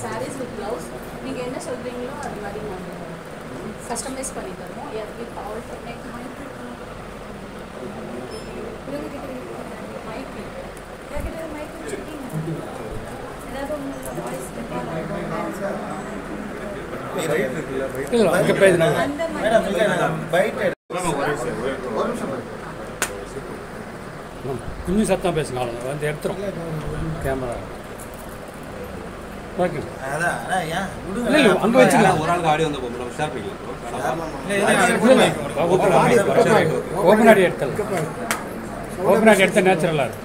sarees with blouse நீங்க என்ன சொல்றீங்களோ அது மாதிரி நாங்க கஸ்டமைஸ் பண்ணி தரோம் with alternate கொஞ்சம் சத்தம் பேசுங்க வந்து எடுத்துரும் கேமரா அங்கே வச்சுக்கலாம் ஒரு ஆளுக்கு ஆடியோ வந்து ஓப்பன் ஆடி எடுத்தலாம் ஓப்பன் ஆடி எடுத்தால் நேச்சுரலாக இருக்கும்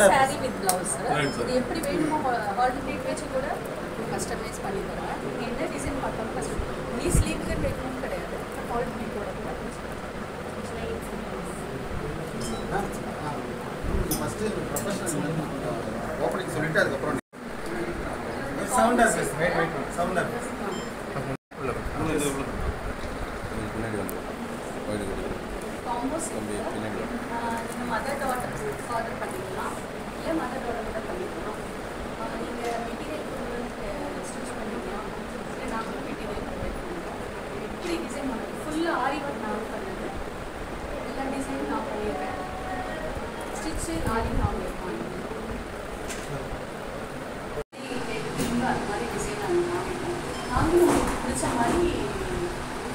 saree with blouse இது எப்படி வேணுமோ ஆல்டர்னேட் வெச்சு கூட கஸ்டமைஸ் பண்ணி தரோம் நீங்க என்ன டிசைன் பார்த்தாலும் கஸ்டமைஸ் நீ ஸ்லீவ்க்கு வேணும் கிடையாது ஆல்டர்னேட் கூட ஃபர்ஸ்ட் ப்ரொபஷனல் ஓபனிங் சொல்லிட்டு அதுக்கு அப்புறம் sound as weight sound as பின்னாடி வந்து காம்போஸ் பின்னாடி மதர் டாட்டர் ஆர்டர் பண்ணிக்கலாம் இல்ல மதர் டாட்டர் கூட பண்ணிக்கலாம் நீங்க மெட்டீரியல் ஸ்டிச் பண்ணிக்கலாம் இல்ல நாங்க மெட்டீரியல் ப்ரொவைட் பண்ணுவோம் எப்படி டிசைன் பண்ணுங்க ஃபுல்லா ஆரி ஒர்க் நான் பண்ணது எல்லா டிசைன் நான் பண்ணிருக்கேன் ஸ்டிச் ஆரி நான் பண்ணுவேன் அந்த மாதிரி டிசைன் நாங்களும் உங்களுக்கு பிடிச்ச மாதிரி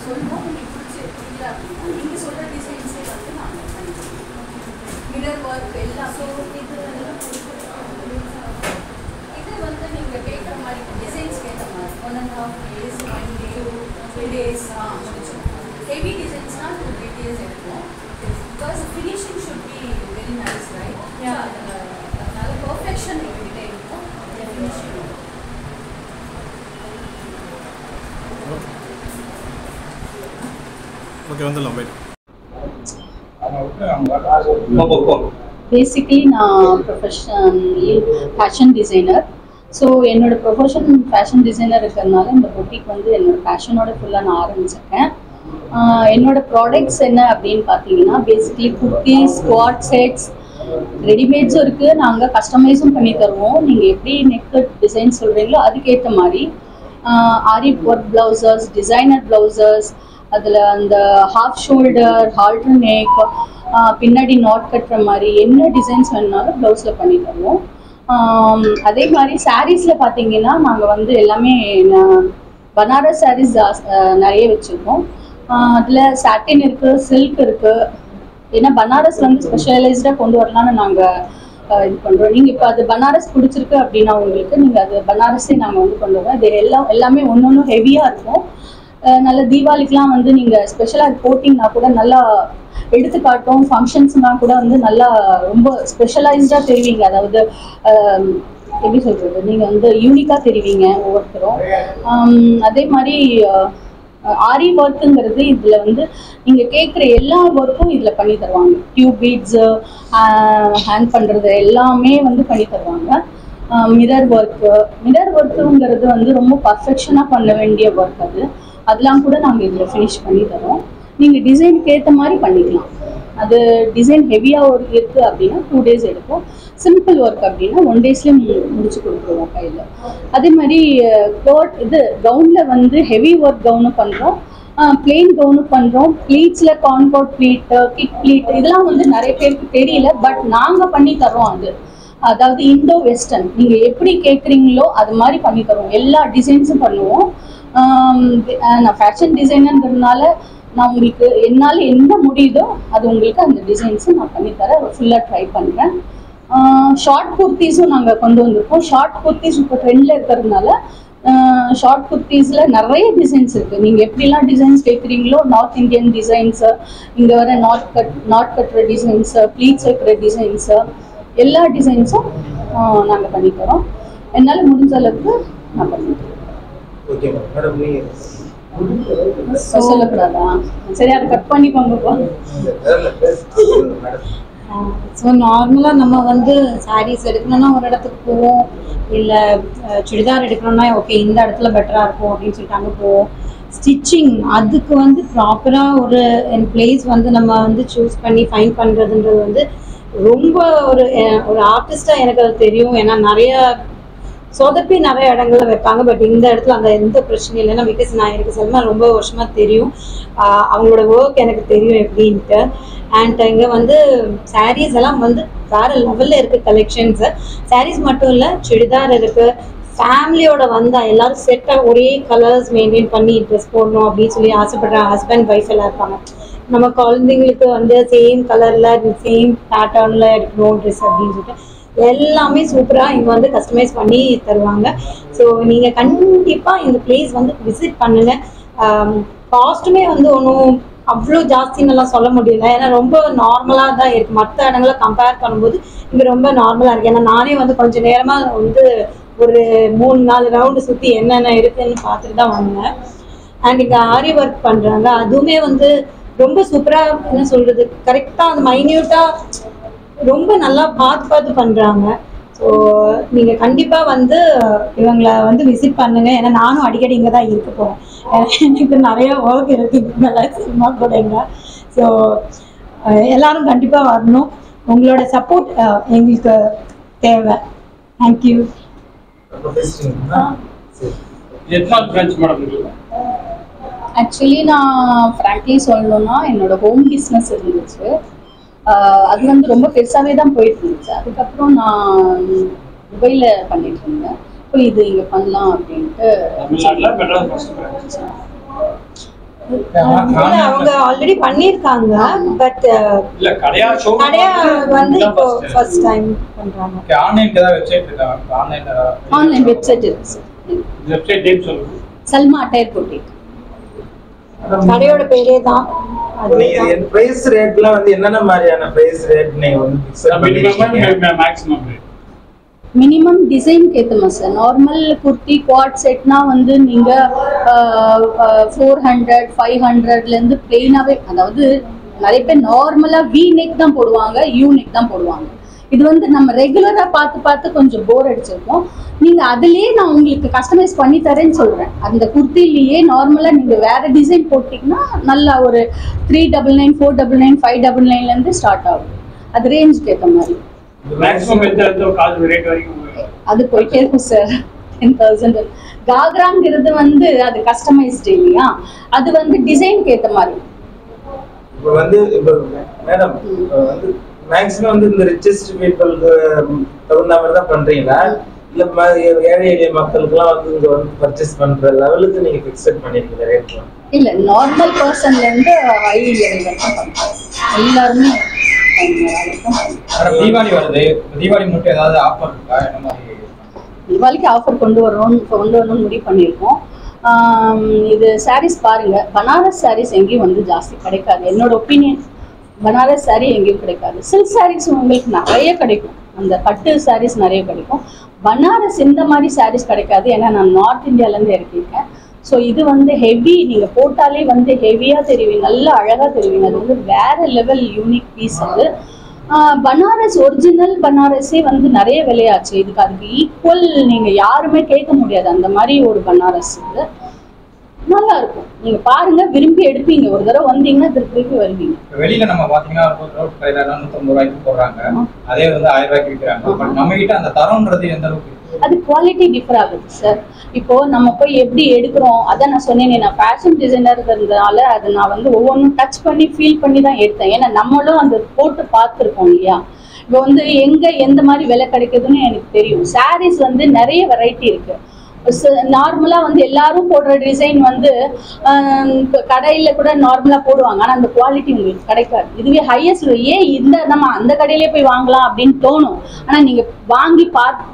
சொல்லுவோம் உங்களுக்கு பிடிச்ச இல்லை அப்படின்னா நீங்கள் சொல்கிற டிசைன்ஸே வந்து நாங்கள் பண்ணிக்கிறோம் மிரர் ஒர்க் எல்லாம் ஸோ இது வந்து நீங்கள் கேட்குற மாதிரி டிசைன்ஸ் கேட்குற மாதிரி 1.5 days 1 day 2 days முடிச்சோம் ஹெவி டிசைன்ஸ்னால் 2-3 days எடுப்போம் because finishing should be very nice right அதனால பர்ஃபெக்ஷன் எங்ககிட்ட இருக்கும் ஃபினிஷிங் ஓகே வந்துடலாம் போய்ட்டு பேசிக்லி நான் ப்ரொஃபஷனலி ஃபேஷன் டிசைனர் ஸோ என்னோட ப்ரொஃபஷன் ஃபேஷன் டிசைனர் இருக்கிறதுனால இந்த பொட்டிக் வந்து என்னோட ஃபேஷனோட ஃபுல்லாக நான் ஆரம்பிச்சிருக்கேன் என்னோட ப்ராடக்ட்ஸ் என்ன அப்படின்னு பார்த்தீங்கன்னா பேசிக்லி குர்த்திஸ் ஸ்குவாட் செட்ஸ் ரெடிமேட்ஸும் இருக்குது நாங்கள் கஸ்டமைஸும் பண்ணி தருவோம் நீங்கள் எப்படி நெக்கு டிசைன் சொல்கிறீங்களோ அதுக்கேற்ற மாதிரி ஆரி ஒர்க் ப்ளவுசர்ஸ் டிசைனர் ப்ளவுசர்ஸ் அதில் அந்த ஹாஃப் ஷோல்டர் ஹால்டர் நெக் பின்னாடி நாட் கட்டுற மாதிரி என்ன டிசைன்ஸ் வேணுனாலும் ப்ளவுஸில் பண்ணி தருவோம் அதே மாதிரி சாரீஸில் பார்த்தீங்கன்னா நாங்கள் வந்து எல்லாமே பனாரஸ் சாரீஸ் நிறைய வச்சுருக்கோம் அதில் சாட்டின் இருக்குது சில்க் இருக்குது ஏன்னா பனாரஸ் வந்து ஸ்பெஷலைஸ்டாக கொண்டு வரலான்னு நாங்கள் இது பண்ணுறோம் நீங்கள் இப்போ அது பனாரஸ் பிடிச்சிருக்கு அப்படின்னா உங்களுக்கு நீங்கள் அது பனாரஸே நாங்கள் வந்து கொண்டு வரோம் இது எல்லாமே ஒன்று ஹெவியாக இருக்கும் நல்ல தீபாவளிக்கெலாம் வந்து நீங்கள் ஸ்பெஷலாக போட்டிங்கன்னா கூட நல்லா எடுத்துக்காட்டும் ஃபங்க்ஷன்ஸ்னால் கூட வந்து நல்லா ரொம்ப ஸ்பெஷலைஸ்டாக தெரிவிங்க அதாவது எப்படி சொல்கிறது நீங்கள் வந்து யூனிக்காக தெரிவிங்க ஒவ்வொருத்தரும் அதே மாதிரி ஆரி ஒர்க்குங்கிறது இதில் வந்து நீங்கள் கேட்குற எல்லா ஒர்க்கும் இதில் பண்ணி தருவாங்க டியூப் பீட்ஸு ஹேங் பண்ணுறது எல்லாமே வந்து பண்ணி தருவாங்க மிரர் ஒர்க்குங்கிறது வந்து ரொம்ப பர்ஃபெக்ஷனாக பண்ண வேண்டிய ஒர்க் அதெல்லாம் கூட நாங்கள் இதில் ஃபினிஷ் பண்ணி தரோம் நீங்கள் டிசைனுக்கு ஏற்ற மாதிரி பண்ணிக்கலாம் அது டிசைன் ஹெவியாக ஒர்க் இருக்குது அப்படின்னா 2 days எடுப்போம் சிம்பிள் ஒர்க் அப்படின்னா 1 daysலேயே முடிச்சு கொடுத்துருவோம் கையில் அதே மாதிரி கவுனில் வந்து ஹெவி ஒர்க் கவுனு பண்ணுறோம் பிளெயின் கவுனு பண்ணுறோம் ப்ளீட்ஸில் கான்கோட் ப்ளீட் கிக் ப்ளீட் இதெல்லாம் வந்து நிறைய பேருக்கு தெரியல பட் நாங்கள் பண்ணி தரோம் அதாவது இண்டோ வெஸ்டர்ன் நீங்கள் எப்படி கேட்குறீங்களோ அது மாதிரி பண்ணி தரோம் எல்லா டிசைன்ஸும் பண்ணுவோம் நான் ஃபேஷன் டிசைனர்ன்றதுனால நான் உங்களுக்கு என்னால் என்ன முடியுதோ அது உங்களுக்கு அந்த டிசைன்ஸும் நான் பண்ணித்தர ஃபுல்லாக ட்ரை பண்ணுறேன் ஷார்ட் குர்த்திஸும் நாங்கள் கொண்டு வந்திருக்கோம் ஷார்ட் குர்த்திஸ் இப்போ ட்ரெண்டில் இருக்கிறதுனால ஷார்ட் குர்த்திஸில் நிறைய டிசைன்ஸ் இருக்குது நீங்கள் எப்படிலாம் டிசைன்ஸ் கேட்குறீங்களோ நார்த் இந்தியன் டிசைன்ஸு இங்கே வர நாட் கட்டுற டிசைன்ஸு ப்ளீட்ஸ் வைக்கிற டிசைன்ஸு எல்லா டிசைன்ஸும் நாங்கள் பண்ணித்தரோம் என்னால் முடிஞ்ச அளவுக்கு நான் பண்ணிட்டேன். ஓகே மேடம், நீங்க சொல்லக்கூடாதா? சரி, அதை கட் பண்ணிக்கோங்கப்பா. ஸோ நார்மலாக நம்ம வந்து சாரீஸ் எடுக்கணும்னா ஒரு இடத்துக்கு போவோம், இல்லை சுடிதார் எடுக்கணும்னா ஓகே இந்த இடத்துல பெட்டராக இருக்கும் அப்படின்னு சொல்லிட்டு அங்கே போவோம். ஸ்டிச்சிங் அதுக்கு வந்து ப்ராப்பராக ஒரு பிளேஸ் வந்து நம்ம வந்து சூஸ் பண்ணி ஃபைன் பண்ணுறதுன்றது வந்து ரொம்ப ஒரு ஆர்டிஸ்டாக எனக்கு அது தெரியும். ஏன்னா நிறைய சொதப்பி நிறைய இடங்கள்ல வைப்பாங்க. பட் இந்த இடத்துல அந்த எந்த பிரச்சனையும் இல்லைன்னா பிகாஸ் நான் எனக்கு செல்மா ரொம்ப வருஷமா தெரியும், அவங்களோட ஒர்க் எனக்கு தெரியும் எப்படின்ட்டு. அண்ட் இங்கே வந்து சாரீஸ் எல்லாம் வந்து வேற லெவலில் இருக்குது கலெக்ஷன்ஸு. சாரீஸ் மட்டும் இல்லை, சுடிதார் இருக்குது. ஃபேமிலியோட வந்தால் எல்லாரும் செட்டாக ஒரே கலர்ஸ் மெயின்டைன் பண்ணி ட்ரெஸ் போடணும் அப்படின்னு சொல்லி ஆசைப்படுற ஹஸ்பண்ட் ஒய்ஃப் எல்லாம் இருப்பாங்க. நம்ம குழந்தைங்களுக்கு வந்து சேம் கலரில் சேம் பேட்டர்னில் எடுக்கணும் ட்ரெஸ் அப்படின்னு சொல்லிட்டு எல்லாமே சூப்பராக இங்கே வந்து கஸ்டமைஸ் பண்ணி தருவாங்க. ஸோ நீங்கள் கண்டிப்பாக இந்த பிளேஸ் வந்து விசிட் பண்ணுங்கள். காஸ்ட்டுமே வந்து ஒன்றும் அவ்வளோ ஜாஸ்தின்னெல்லாம் சொல்ல முடியல, ஏன்னா ரொம்ப நார்மலாக தான் இருக்குது. மற்ற இடங்களை கம்பேர் பண்ணும்போது இங்கே ரொம்ப நார்மலாக இருக்குது. ஏன்னா நானே வந்து கொஞ்சம் நேரமாக வந்து ஒரு 3-4 ரவுண்டு சுற்றி என்னென்ன இருக்குதுன்னு பார்த்துட்டு தான் வந்தேன். அண்ட் இங்கே ஆரி ஒர்க் பண்ணுறாங்க, அதுவுமே வந்து ரொம்ப சூப்பராக என்ன சொல்கிறது கரெக்டாக அந்த மைன்யூட்டாக ரொம்ப நல்லா பார்த்து பண்ணுறாங்க. ஸோ நீங்கள் கண்டிப்பாக வந்து இவங்களை வந்து விசிட் பண்ணுங்கள். ஏன்னா நானும் அடிக்கடி இங்கே தான் இருக்க போகிறேன், எனக்கு நிறைய ஒர்க் இருக்குது சினிமா கூட இங்கே. ஸோ எல்லாரும் கண்டிப்பாக வரணும். உங்களோட சப்போர்ட் எங்களுக்கு தேவை. தேங்க்யூ. ஆக்சுவலி நான் ஃப்ராங்க்லி சொல்லணும்னா என்னோட ஹோம் பிஸ்னஸ் இருந்துச்சு, அது வந்து ரொம்ப பெருசாகவே தான் போயிட்டு இருந்துச்சு. அதுக்கப்புறம் நான் துபாயில் பண்ணிட்டு இருந்தேன். இப்போ இது இங்கே பண்ணலாம் அப்படின்ட்டு. அவங்க ஆல்ரெடி பண்ணிருக்காங்க, பட் கடையா வந்து இப்போ ஃபர்ஸ்ட் டைம் பண்றாங்க. ஆன்லைன் வெப்சைட் இருக்கு. வெப்சைட் நேம் சொல்லுங்க. Salma attire boutique. கடையோட பேரே தான். நீங்க பிரைஸ் ரேட்லாம் வந்து என்னென்ன மாதிரியான பிரைஸ் ரேட் நீங்க வந்து ஃபிக்ஸ் பண்ணிருக்கீங்க? மேக்ஸிமம் ரேட் மினிமம் டிசைனுக்கு ஏற்றுமா சார். நார்மல் குர்த்தி குவாட் செட்னா வந்து நீங்கள் 400 500லேருந்து பிளெயினாகவே, அதாவது நிறைய பேர் நார்மலாக வி நெக் தான் போடுவாங்க, யூ நெக் தான் போடுவாங்க. இது வந்து நம்ம ரெகுலராக பார்த்து கொஞ்சம் போர் அடிச்சிருக்கோம். நீங்கள் அதுலேயே நான் உங்களுக்கு கஸ்டமைஸ் பண்ணி தரேன்னு சொல்கிறேன். அந்த குர்த்திலேயே நார்மலாக நீங்கள் வேறு டிசைன் போட்டிங்கன்னா நல்லா ஒரு 399 499 599லேருந்து ஸ்டார்ட் ஆகும். அது ரேஞ்சுக்கு ஏற்ற மாதிரி. மேக்ஸிமம் எந்த கால் ரேட் வரைக்கும் அது போயிட்டே இருக்கும் சார். 10,000. காக்ராங்கிறது வந்து அது கஸ்டமைஸ்டு இல்லையா, அது வந்து டிசைனுக்கு ஏற்ற மாதிரி. இப்போ வந்து இப்போ மேடம் வந்து மேக்ஸிமம் வந்து இந்த ரிச்சஸ்ட் பீப்புளுக்கு தகுந்த மாதிரி தான் பண்றீங்களா, இல்ல ஏழை எளிய மக்களுக்குலாம் வந்து இங்க வந்து பர்ச்சேஸ் பண்ற லெவலுக்கு நீங்க ஃபிக்ஸட் பண்ணிருக்கீங்க ரேட்லாம்? இல்ல, நார்மல் பர்சன்ல இருந்து ஹை லெவல் வரைக்கும் பண்றோம் எல்லாருமே. தீபாவளி வருது, தீபாவளி மட்டும் ஏதாவது ஆஃபர் இருக்கா? என்ன மாதிரி தீபாவளிக்கு ஆஃபர் கொண்டு வரணும்னு முடிவு பண்ணியிருக்கோம். இது சாரீஸ் பாருங்க, பனாரஸ் சாரீஸ் எங்கேயும் வந்து ஜாஸ்தி கிடைக்காது. என்னோட ஒப்பீனியன், பனாரஸ் சாரீ எங்கேயும் கிடைக்காது. சில்க் சாரீஸ் உங்களுக்கு நிறைய கிடைக்கும், அந்த பட்டு சாரீஸ் நிறைய கிடைக்கும். பனாரஸ் இந்த மாதிரி சாரீஸ் கிடைக்காது, ஏன்னா நான் நார்த் இந்தியாவிலேருந்து இறக்கியிருக்கேன். ஸோ இது வந்து ஹெவி, நீங்கள் போட்டாலே வந்து ஹெவியாக தெரிவிங்க, நல்லா அழகாக தெரிவிங்க. அது வந்து வேறு லெவல் யூனிக் பீஸ். அது பனாரஸ் ஒரிஜினல் பனாரஸே வந்து நிறைய விலையாச்சு. அதுக்கு ஈக்குவல் நீங்கள் யாருமே கேட்க முடியாது. அந்த மாதிரி ஒரு பனாரஸ் இது நல்லா இருக்கும். நீங்கள் பாருங்க, விரும்பி எடுப்பீங்க. ஒரு தடவை வந்தீங்கன்னா திருப்பி வருவீங்க. வெளியில நம்ம பாத்தீங்கன்னா 150 ரூபாய்க்கு போடுறாங்க, அதே வந்து 1000 ரூபாய்க்கு விற்கிறாங்க. பட் நம்ம கிட்ட அந்த தரம்ன்றது எந்த அளவுக்கு? அது குவாலிட்டி டிஃபர் ஆகுது சார். இப்போ நம்ம போய் எப்படி எடுக்கிறோம், அதான் நான் சொன்னேனே, நான் ஃபேஷன் டிசைனர் இருந்ததுனால அதை நான் வந்து ஒவ்வொன்றும் டச் பண்ணி ஃபீல் பண்ணி தான் எடுத்தேன். ஏன்னா நம்மளும் அந்த போட்டு பார்த்துருக்கோம் இல்லையா. இப்போ வந்து எந்த மாதிரி விலை கிடைக்குதுன்னு எனக்கு தெரியும். சாரீஸ் வந்து நிறைய வெரைட்டி இருக்கு. நார்மலாக வந்து எல்லாரும் போடுற டிசைன் வந்து கடையில் கூட நார்மலாக போடுவாங்க, ஆனால் அந்த குவாலிட்டி உங்களுக்கு கிடைக்காது. இதுவே ஹையஸ்ட் இந்த நம்ம அந்த கடையிலே போய் வாங்கலாம் அப்படின்னு தோணும். ஆனால் நீங்கள் வாங்கி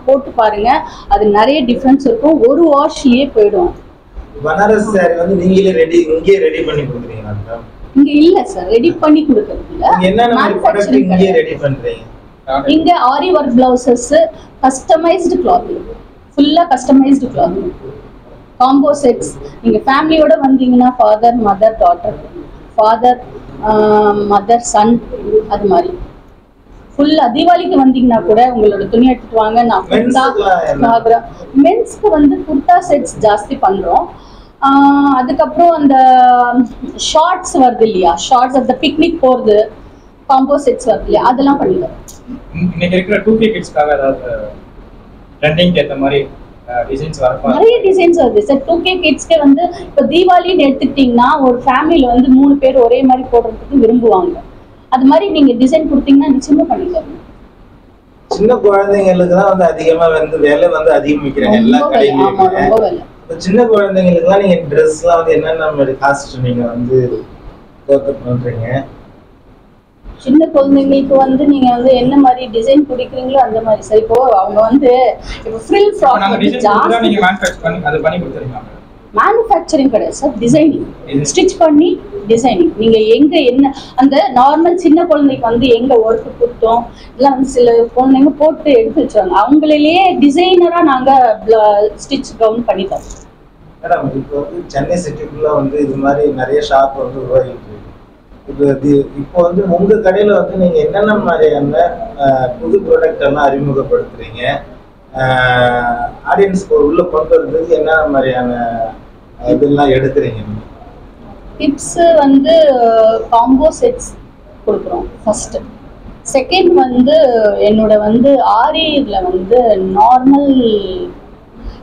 போட்டு பாருங்க, அது நிறைய டிஃப்ரென்ஸ் இருக்கும். ஒரு வாஷ்லயே போயிடும். பனாரஸ் சாரி வந்து நீங்களே இங்கே ரெடி பண்ணி கொடுக்குறீங்களா? இங்க இல்ல சார், ரெடி பண்ணி கொடுக்கறது இல்ல. இங்கே ரெடி பண்றீங்க? இங்க aari work blouses, customised cloth இருக்கு. ஃபுல்லாக கஸ்டமைஸ்டு கிளாத். Combo sets. நீங்கள் ஃபேமிலியோட வந்தீங்கன்னா father mother daughter, father mother son, அது மாதிரி ஃபுல்லாக. தீபாவளிக்கு வந்தீங்கன்னா கூட உங்களோட துணி எடுத்துட்டு வாங்க, நான் ஃபுல்லாக. மென்ஸ்க்கு வந்து குர்தா செட்ஸ் ஜாஸ்தி பண்ணுறோம். அதுக்கப்புறம் அந்த ஷார்ட்ஸ் வருது இல்லையா, ஷார்ட்ஸ் அந்த பிக்னிக் போகிறது காம்போ செட்ஸ் வருது இல்லையா, அதெல்லாம் பண்ணிடுறோம். இன்னைக்கு இருக்கிற 2K கிட்ஸ்க்காக ஏதாவது ட்ரெண்டிங் ஏற்ற மாதிரி டிசைன்ஸ் வரப்போ நிறைய டிசைன்ஸ் வருது சார். 2K கிட்ஸ்க்கே வந்து இப்போ தீபாவளின்னு எடுத்துக்கிட்டிங்கன்னா ஒரு ஃபேமிலியில் வந்து 3 பேர் ஒரே மாதிரி போடுறதுக்கு விரும்புவாங்க. அது மாதிரி நீங்கள் டிசைன் கொடுத்தீங்கன்னா நிச்சயமாக பண்ணிக்கலாம். சின்ன குழந்தைங்களுக்கு தான் வந்து அதிகமா வந்து வேலை வந்து அதிகமிக்கிறாங்க எல்லா கடையிலுமே. சின்ன குழந்தைங்களுக்குலாம் நீங்க ட்ரெஸ்லாம் வந்து என்னென்ன மாதிரி காஸ்ட் நீங்க வந்து பண்றீங்க? சின்ன குழந்தைங்களுக்கு வந்து நீங்க வந்து என்ன மாதிரி டிசைன் பிடிக்கிறீங்களோ அந்த மாதிரி. சரி, இப்போ அவங்க வந்து இப்போ ஃப்ரில் ஃப்ராக் வந்து ஜாஸ்தி நீங்க மேனுஃபேக்சர் பண்ணி அது பண்ணி கொடுத்துறீங்க. மேனுஃபேக்சரிங் கிடையாது சார், டிசைனிங், ஸ்டிச் பண்ணி டிசைனிங். நீங்க எங்க என்ன அந்த நார்மல் சின்ன குழந்தைக்கு வந்து எங்க ஒர்க்கு கொடுத்தோம் இல்லை வந்து சில குழந்தைங்க போட்டு எடுத்து வச்சுருவாங்க, அவங்களிலேயே டிசைனரா நாங்க ஸ்டிச் கவுன் பண்ணி தரோம். மேடம், இப்போ வந்து சென்னை சிட்டிக்குள்ள வந்து இது மாதிரி நிறைய ஷாப் வந்து உருவாகிட்டு இருக்கு. இப்போ வந்து உங்க கடையில வந்து நீங்க என்னென்ன மாதிரியான புது ப்ராடக்ட் எல்லாம் அறிமுகப்படுத்துறீங்க? ஆடியன்ஸ்க்கு உள்ள கொண்டு வரதுக்கு என்ன மாதிரியான இதெல்லாம் எடுக்கிறீங்க? டிப்ஸ் வந்து காம்போ செட்ஸ் கொடுக்குறோம் ஃபர்ஸ்ட். செகண்ட் வந்து என்னோட வந்து ஆரியில் வந்து நார்மல்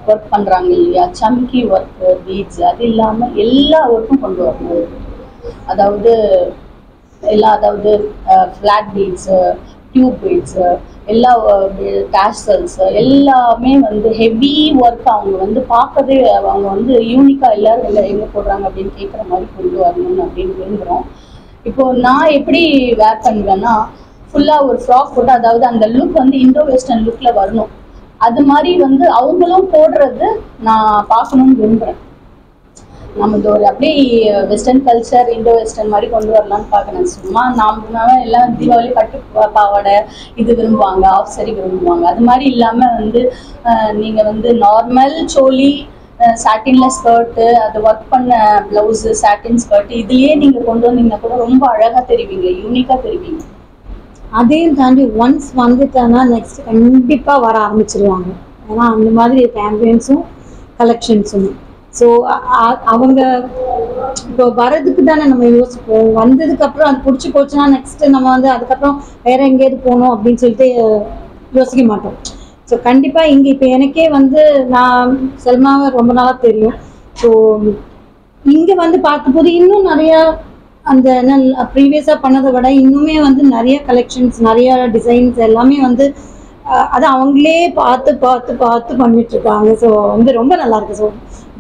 ஒர்க் பண்ணுறாங்க இல்லையா, சம்கி ஒர்க்கு, பீட்ஸ், அது இல்லாமல் எல்லா ஒர்க்கும் கொண்டு வரணும். அதாவது அதாவது ஃப்ளாட் பீட்ஸு, டியூப் பீட்ஸு, எல்லா டேசல்ஸு எல்லாமே வந்து ஹெவி ஒர்க். அவங்க வந்து பார்க்கவே அவங்க வந்து யூனிக்காக எல்லோரும் எங்கே போடுறாங்க அப்படின்னு கேட்குற மாதிரி கொண்டு வரணும்னு அப்படின்னு விரும்புகிறோம். இப்போது நான் எப்படி வேர் பண்ணுவேன்னா, ஃபுல்லாக ஒரு ஃப்ராக் போட்டு, அதாவது அந்த லுக் வந்து இண்டோ வெஸ்டர்ன் லுக்கில் வரணும். அது மாதிரி வந்து அவங்களும் போடுறது நான் பார்க்கணுன்னு விரும்புகிறேன். நமது ஒரு அப்படியே வெஸ்டர்ன் கல்ச்சர் இண்டோ வெஸ்டர்ன் மாதிரி கொண்டு வரலான்னு பார்க்கணும். சும்மா நாம எல்லாம் தீபாவளி பட்டு பாவாடை இது விரும்புவாங்க, ஆஃப் சாரி விரும்புவாங்க. அது மாதிரி இல்லாமல் வந்து நீங்கள் வந்து நார்மல் சோலி, சாட்டினில் ஸ்கர்ட்டு, அது ஒர்க் பண்ண ப்ளவுஸு, சாட்டின் ஸ்கர்ட்டு, இதுலேயே நீங்கள் கொண்டு வந்தீங்கன்னா கூட ரொம்ப அழகாக தெரிவிங்க, யூனிக்காக தெரிவிங்க. அதையும் தாண்டி ஒன்ஸ் வந்துட்டாங்கன்னா நெக்ஸ்ட் கண்டிப்பாக வர ஆரம்பிச்சிருவாங்க. ஏன்னா அந்த மாதிரி ஆம்பியன்ஸும் கலெக்ஷன்ஸும். ஸோ அவங்க இப்போ வரதுக்கு தானே நம்ம யோசிப்போம். வந்ததுக்கப்புறம் அது பிடிச்சி போச்சுன்னா நெக்ஸ்ட்டு நம்ம வந்து அதுக்கப்புறம் வேறு எங்கேயாவது போகணும் அப்படின்னு சொல்லிட்டு யோசிக்க மாட்டோம். ஸோ கண்டிப்பாக இங்கே இப்போ எனக்கே வந்து நான் செல்மாவை ரொம்ப நாளாக தெரியும். ஸோ இங்கே வந்து பார்க்கும்போது இன்னும் நிறையா அந்த என்ன ப்ரீவியஸாக பண்ணதை விட இன்னுமே வந்து நிறைய கலெக்ஷன்ஸ், நிறைய டிசைன்ஸ் எல்லாமே வந்து அதை அவங்களே பார்த்து பார்த்து பார்த்து பண்ணிட்டுருக்காங்க. ஸோ வந்து ரொம்ப நல்லாயிருக்கு. ஸோ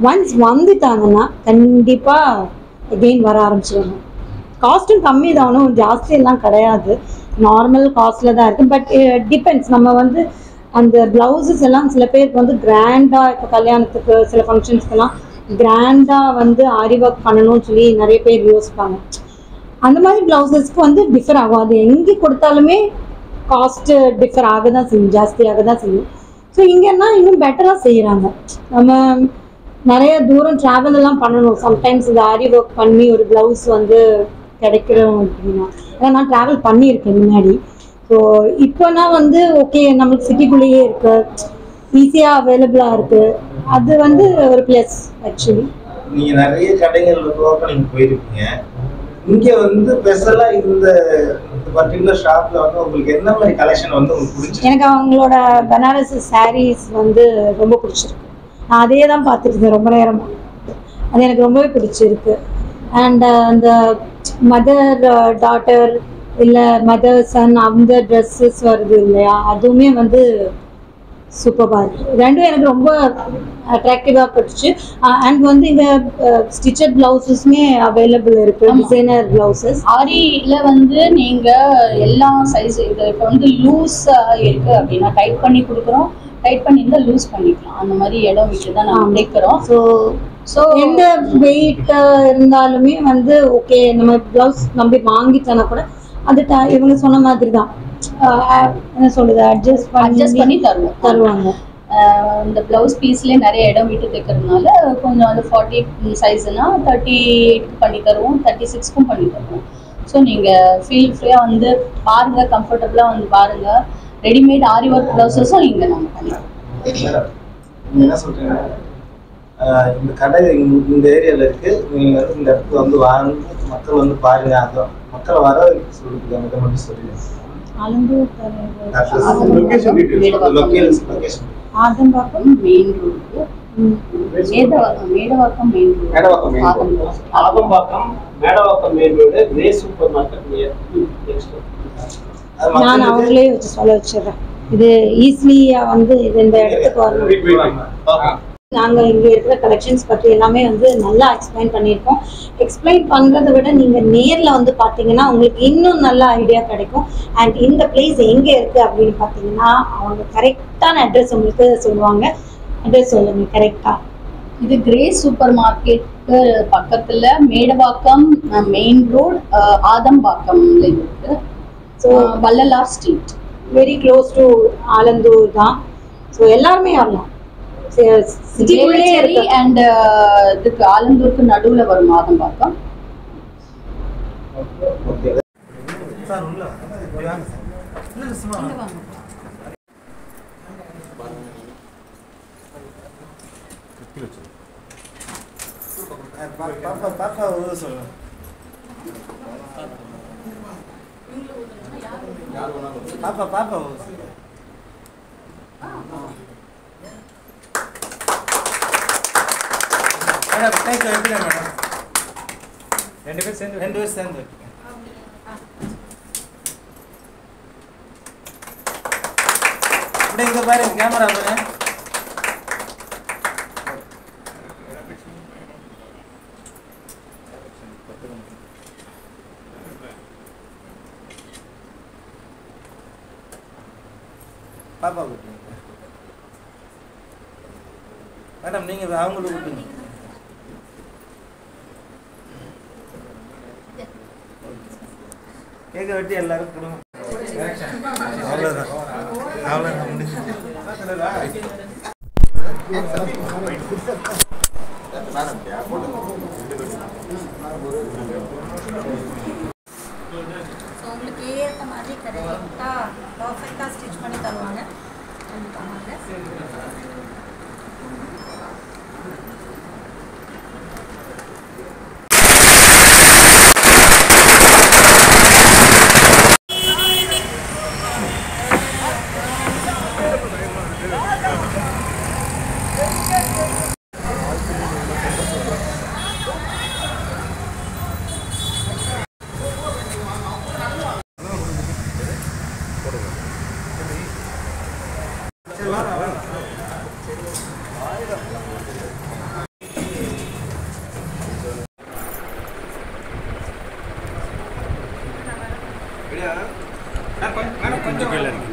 ஒன்ஸ் வந்துட்டாங்கன்னா கண்டிப்பாக அகெயின் வர ஆரம்பிச்சிடுவாங்க. காஸ்ட்டும் கம்மி தான், ஒன்றும் ஜாஸ்தி எல்லாம் கிடையாது, நார்மல் காஸ்ட்டில் தான் இருக்குது. But depends. நம்ம வந்து அந்த ப்ளவுசஸ் எல்லாம் சில பேருக்கு வந்து கிராண்டாக, இப்போ கல்யாணத்துக்கு சில ஃபங்க்ஷன்ஸ்க்கெல்லாம் கிராண்டாக வந்து ஆரி ஒர்க் பண்ணணும்னு சொல்லி நிறைய பேர் யோசிப்பாங்க. அந்த மாதிரி ப்ளவுசஸ்க்கு வந்து டிஃபர் ஆகும். அது எங்கே கொடுத்தாலுமே காஸ்ட்டு டிஃபர் ஆக தான் செய்யும், ஜாஸ்தியாக தான் செய்யும். ஸோ இங்கன்னா இன்னும் பெட்டராக செய்கிறாங்க. நம்ம நிறைய தூரம் ட்ராவல் எல்லாம் பண்ணணும். சம்டைம்ஸ் இந்த ஆரி ஒர்க் பண்ணி ஒரு ப்ளவுஸ் வந்து கிடைக்கிறோம் அப்படின்னா, ஏன்னா நான் ட்ராவல் பண்ணியிருக்கேன் முன்னாடி. ஸோ இப்போனா வந்து ஓகே நம்மளுக்கு சிட்டிக்குள்ளேயே இருக்கு, ஈஸியாக அவைலபிளாக இருக்குது. அது வந்து ஒரு ப்ளஸ். ஆக்சுவலி நீங்கள் நிறைய கடைகள் ஓப்பனிங் போயிருக்கீங்க. இங்கே வந்து ஸ்பெஷலாக இந்த பர்டிகுலர் ஷாப்பில் வந்து உங்களுக்கு என்ன மாதிரி கலெக்ஷன் வந்து உங்களுக்கு பிடிச்சிருக்கு? எனக்கு அவங்களோட பனாரஸ் சாரீஸ் வந்து ரொம்ப பிடிச்சிருக்கு. நான் அதே தான் பார்த்துருக்கேன் ரொம்ப நேரமாக. அது எனக்கு ரொம்பவே பிடிச்சிருக்கு. அண்ட் அந்த மதர் டாட்டர் இல்லை மதர் சன் அந்த ட்ரெஸ்ஸஸ் வருது இல்லையா, அதுவுமே வந்து சூப்பராக இருக்குது. ரெண்டும் எனக்கு ரொம்ப அட்ராக்டிவாக பட்டுச்சு. அண்ட் வந்து இங்கே ஸ்டிச்சட் ப்ளவுஸஸுமே அவைலபிள் இருக்குது, டிசைனர் ப்ளவுசஸ். ஆரியில் வந்து நீங்கள் எல்லா சைஸ், இது இப்போ வந்து லூஸாக இருக்குது அப்படின்னா டைட் பண்ணி கொடுக்குறோம், டைட் பண்ணியிருந்தால் லூஸ் பண்ணிக்கலாம். அந்த மாதிரி இடம் விட்டு தான் நம்ம தைக்கிறோம். ஸோ எந்த வெயிட் இருந்தாலுமே வந்து ஓகே நம்ம ப்ளவுஸ் நம்பி வாங்கிட்டோன்னா கூட அது இவங்க சொன்ன மாதிரி தான் என்ன சொல்றது அட்ஜஸ்ட் பண்ணி தருவாங்க. இந்த ப்ளவுஸ் பீஸ்லேயே நிறைய இடம் விட்டு தைக்கிறதுனால கொஞ்சம் வந்து 40 சைஸ்னா 38க்கு பண்ணி தருவோம், 36க்கும் பண்ணி தருவோம். ஸோ நீங்கள் ஃபீல் ஃப்ரீயாக வந்து பாருங்கள், கம்ஃபர்டபுளாக வந்து பாருங்கள். ரெடிமேட் ஆரி ஒர்க் ப்ளவுஸஸும் இங்கே நாங்கள் பண்ணிடுவோம். நீங்கள் என்ன சொல்கிறீங்க, இந்த கடை இந்த ஏரியாவில் இருக்குது, நீங்கள் வந்து இந்த இடத்துல வந்து வாங்க, மக்கள் வந்து பாருங்க, அது மக்களை வர சொல்லிட்டு இதை மட்டும் சொல்லுங்க. Adambakkam main road, Medavakkam main road, Adambakkam Medavakkam main road, grey super market near. நான் அவங்களே வச்சு சொல்ல வச்சிடுறேன். இது ஈஸிலியா வந்து இது இந்த இடத்துக்கு வரணும். நாங்கள் இங்கே இருக்கிற கலெக்ஷன்ஸ் பற்றி எல்லாமே வந்து நல்லா எக்ஸ்பிளைன் பண்ணியிருக்கோம். எக்ஸ்பிளைன் பண்ணுறதை விட நீங்கள் நேரில் வந்து பார்த்தீங்கன்னா உங்களுக்கு இன்னும் நல்ல ஐடியா கிடைக்கும். அண்ட் இந்த பிளேஸ் எங்கே இருக்குது அப்படின்னு பார்த்தீங்கன்னா அவங்க கரெக்டான அட்ரஸ் உங்களுக்கு சொல்லுவாங்க. அட்ரஸ் சொல்லுங்கள் கரெக்டாக. இது கிரே சூப்பர் மார்க்கெட்டு பக்கத்தில் மேடவாக்கம் மெயின் ரோடு, ஆதம்பாக்கம்ல இருக்குது. So Vallalar street, very close to Alandur தான். ஸோ எல்லாருமே வரலாம். சிட்டிக்குள்ளே அண்ட் இதுக்கு ஆலந்தூருக்கு நடுவில் வரும் ஆதம்பாக்கம். பாப்பா ரெண்டு பேர் சேர்ந்து இங்க பாரு, கேமரா பாரு. பாப்பா மேடம், நீங்க அவங்களுக்கு கூப்பிடுங்க. கேக்க வெட்டி எல்லாரும் கொடுங்க. அவ்வளோதான் முடிஞ்சு. உங்களுக்கு ஏற்ற மாதிரி கரெக்டாக பர்ஃபெக்டாக ஸ்டிச் பண்ணி தருவாங்க. கொஞ்சம் கீழே இருக்கு.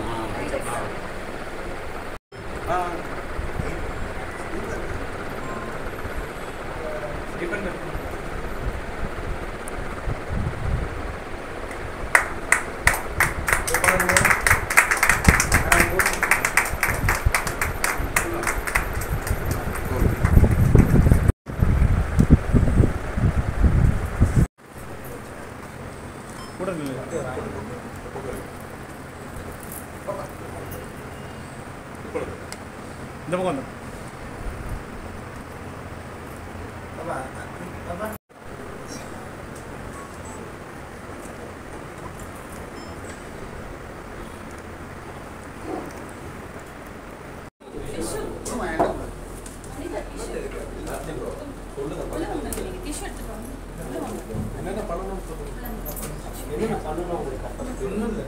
இந்த பக்கம் வந்து என்னென்ன பண்ணணும் என்னென்ன பண்ணணும் ஒன்றும் இல்லை.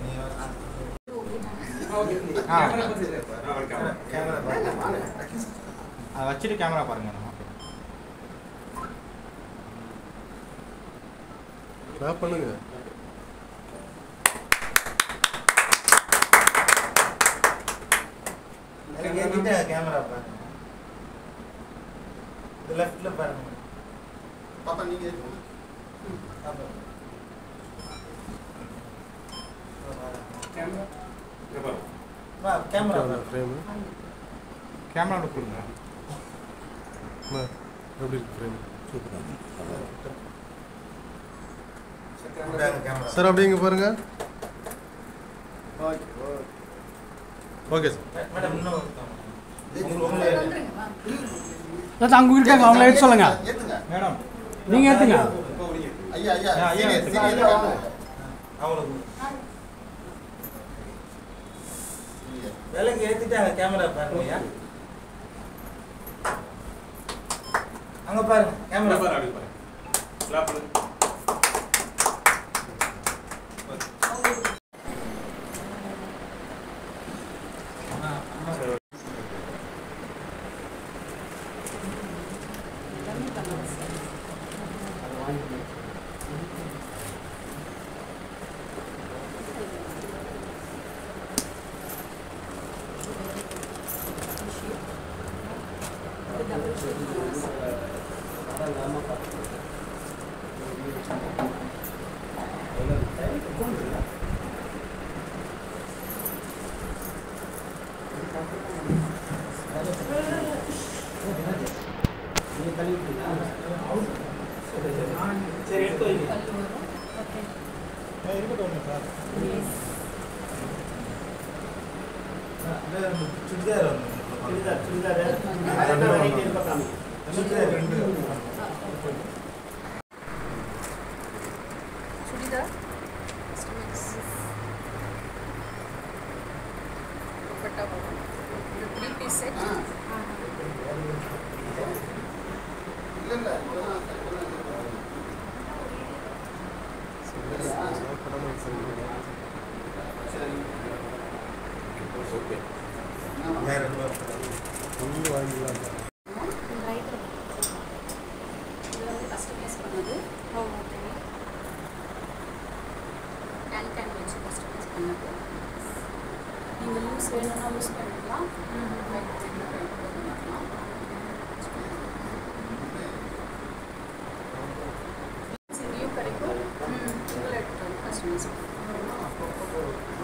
அதை வச்சுட்டு கேமரா பாருங்க. ஸ்டாப் பண்ணுங்க. கேமரா பாருங்க. இது லெஃப்ட்ல பாருங்க. பாப்பா நீங்க கேமரா ஃப்ரேம் கேமரால கொடுங்க. எப்படி இருக்கு ஃப்ரேம்? சார் அப்படி இங்கே பாருங்க. Okay sir. மேடம் இன்னும் அங்கே இருக்காங்க, அவங்கள எடுத்து சொல்லுங்க. மேடம் நீங்கள் எடுத்துங்க. ஐயா ஐயா ஐயா, அவங்களுக்கு வேலைக்கு ஏற்றிட்டாங்க. கேமரா பாருங்க. அங்கே பாருங்க கேமரா பாருங்க. சரி எடுத்து வைங்க. சுடிதார் கஸ்டமைஸ் பண்ணது. கேன் வச்சு கஸ்டமைஸ் பண்ணது. நீங்கள் லூஸ் வேணும்னா லூஸ் பண்ணிக்கலாம். கிடைக்கும். உங்களை எடுத்து கஸ்டமைஸ் பண்ணுவோம்.